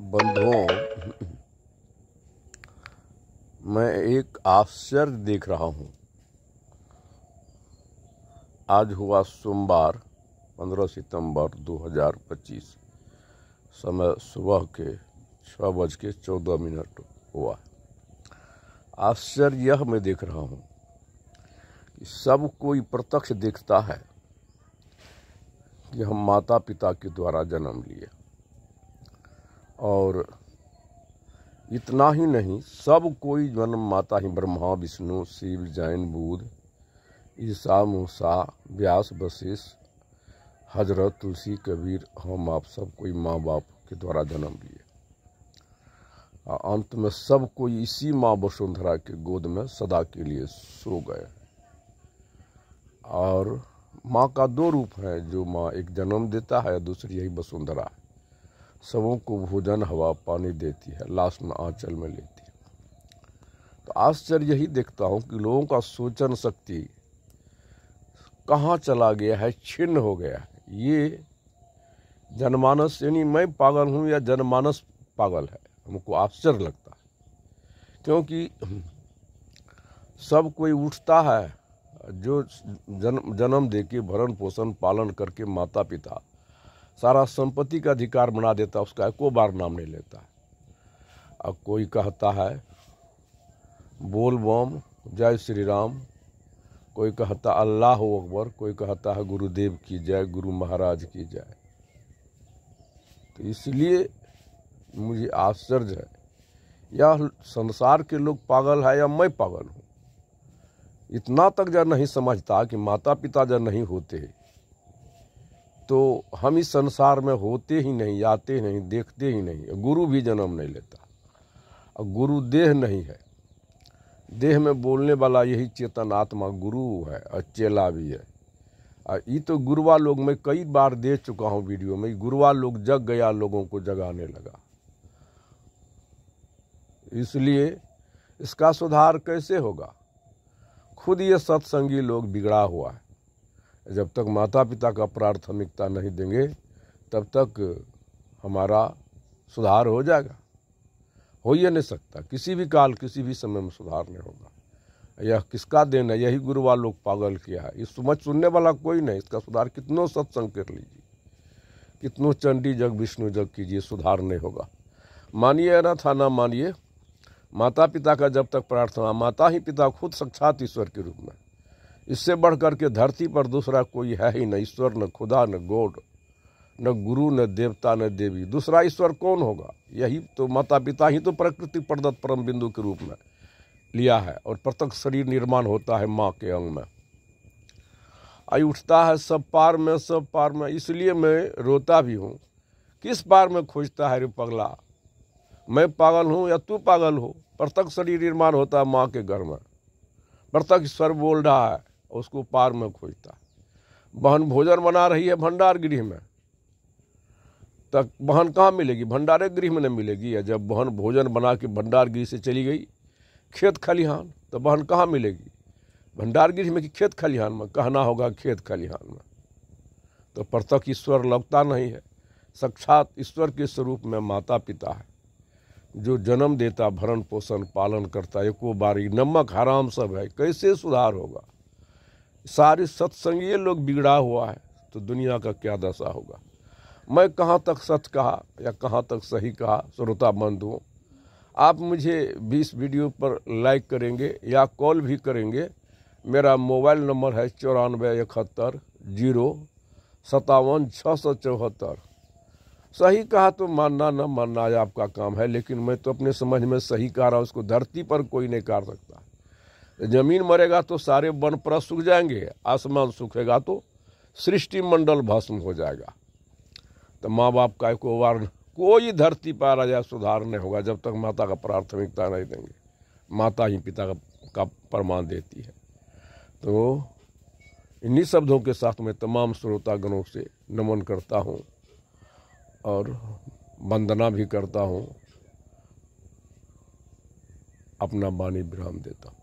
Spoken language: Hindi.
बंधुओं, मैं एक आश्चर्य देख रहा हूँ। आज हुआ सोमवार 15 सितंबर 2025, समय सुबह के 6:14 हुआ। आश्चर्य यह मैं देख रहा हूँ कि सब कोई प्रत्यक्ष देखता है कि हम माता पिता के द्वारा जन्म लिए, और इतना ही नहीं, सब कोई जन्म माता ही ब्रह्मा विष्णु शिव जैन बुद्ध ईसा मूसा व्यास वशिष्ठ हजरत तुलसी कबीर हम आप सब कोई माँ बाप के द्वारा जन्म लिए। अंत में सब कोई इसी माँ वसुंधरा के गोद में सदा के लिए सो गए। और माँ का दो रूप है, जो माँ एक जन्म देता है, दूसरी यही वसुंधरा है। सबों को भोजन हवा पानी देती है, लास्ट में आंचल में लेती है। तो आश्चर्य यही देखता हूँ कि लोगों का सोचन शक्ति कहाँ चला गया है, छिन्न हो गया है। ये जनमानस, यानी मैं पागल हूँ या जनमानस पागल है, हमको आश्चर्य लगता है। क्योंकि सब कोई उठता है, जो जन्म दे के भरण पोषण पालन करके माता पिता सारा संपत्ति का अधिकार बना देता, उसका एको बार नाम नहीं लेता है। अब कोई कहता है बोल बम जय श्री राम, कोई कहता अल्लाह अकबर, कोई कहता है गुरुदेव की जय, गुरु महाराज की जय। तो इसलिए मुझे आश्चर्य है, यह संसार के लोग पागल है या मैं पागल हूँ। इतना तक जब नहीं समझता कि माता पिता जब नहीं होते तो हम इस संसार में होते ही नहीं, आते नहीं, देखते ही नहीं। गुरु भी जन्म नहीं लेता, और गुरु देह नहीं है। देह में बोलने वाला यही चेतन आत्मा गुरु है, और चेला भी है। और ये तो गुरुआ लोग मैं कई बार दे चुका हूँ वीडियो में। गुरुआ लोग जग गया, लोगों को जगाने लगा। इसलिए इसका सुधार कैसे होगा? खुद ये सत्संगी लोग बिगड़ा हुआ है। जब तक माता पिता का प्राथमिकता नहीं देंगे, तब तक हमारा सुधार हो जाएगा? हो ही नहीं सकता। किसी भी काल किसी भी समय में सुधार नहीं होगा। यह किसका देन है? यही गुरुआ लोग पागल किया है। इस समझ सुनने वाला कोई नहीं। इसका सुधार कितनों सत्संग कर लीजिए, कितनों चंडी जग विष्णु जग कीजिए, सुधार नहीं होगा। मानिए ना था ना मानिए, माता पिता का जब तक प्रार्थना, माता ही पिता खुद साक्षात ईश्वर के रूप में, इससे बढ़ करके धरती पर दूसरा कोई है ही न। ईश्वर न खुदा न गॉड, न गुरु न देवता न देवी। दूसरा ईश्वर कौन होगा? यही तो माता पिता ही तो प्रकृति प्रदत्त परम बिंदु के रूप में लिया है। और प्रत्यक्ष शरीर निर्माण होता है माँ के अंग में, आई उठता है सब पार में, सब पार में। इसलिए मैं रोता भी हूँ। किस पार में खोजता है रे पगला? मैं पागल हूँ या तू पागल हो? प्रत्यक्ष शरीर निर्माण होता है माँ के घर में, प्रत्यक्ष ईश्वर बोल रहा है, उसको पार में खोजता है। बहन भोजन बना रही है भंडार गृह में, तक बहन कहाँ मिलेगी? भंडारे गृह में नहीं मिलेगी। या जब बहन भोजन बना के भंडार गृह से चली गई खेत खलिहान, तो बहन कहाँ मिलेगी? भंडार गृह में कि खेत खलिहान में? कहना होगा खेत खलिहान में। तो प्रत्यक्ष ईश्वर लगता नहीं है। साक्षात ईश्वर के स्वरूप में माता पिता है, जो जन्म देता, भरण पोषण पालन करता। एको बारी नमक हराम सब है, कैसे सुधार होगा? सारे सत्संगी लोग बिगड़ा हुआ है, तो दुनिया का क्या दशा होगा? मैं कहाँ तक सच कहा या कहाँ तक सही कहा? श्रोता बंधुओं, आप मुझे भी इस वीडियो पर लाइक करेंगे या कॉल भी करेंगे। मेरा मोबाइल नंबर है 9471 057 674। सही कहा तो मानना न मानना है आपका काम है, लेकिन मैं तो अपने समझ में सही कह रहा हूँ। उसको धरती पर कोई नहीं काट सकता। जमीन मरेगा तो सारे वन परत सूख जाएंगे, आसमान सूखेगा तो सृष्टि मंडल भस्म हो जाएगा। तो माँ बाप का एको बार कोई धरती पर आ जाए, सुधार नहीं होगा जब तक माता का प्राथमिकता नहीं देंगे। माता ही पिता का प्रमाण देती है। तो इन्हीं शब्दों के साथ मैं तमाम श्रोतागणों से नमन करता हूँ और वंदना भी करता हूँ। अपना वाणी विराम देता हूँ।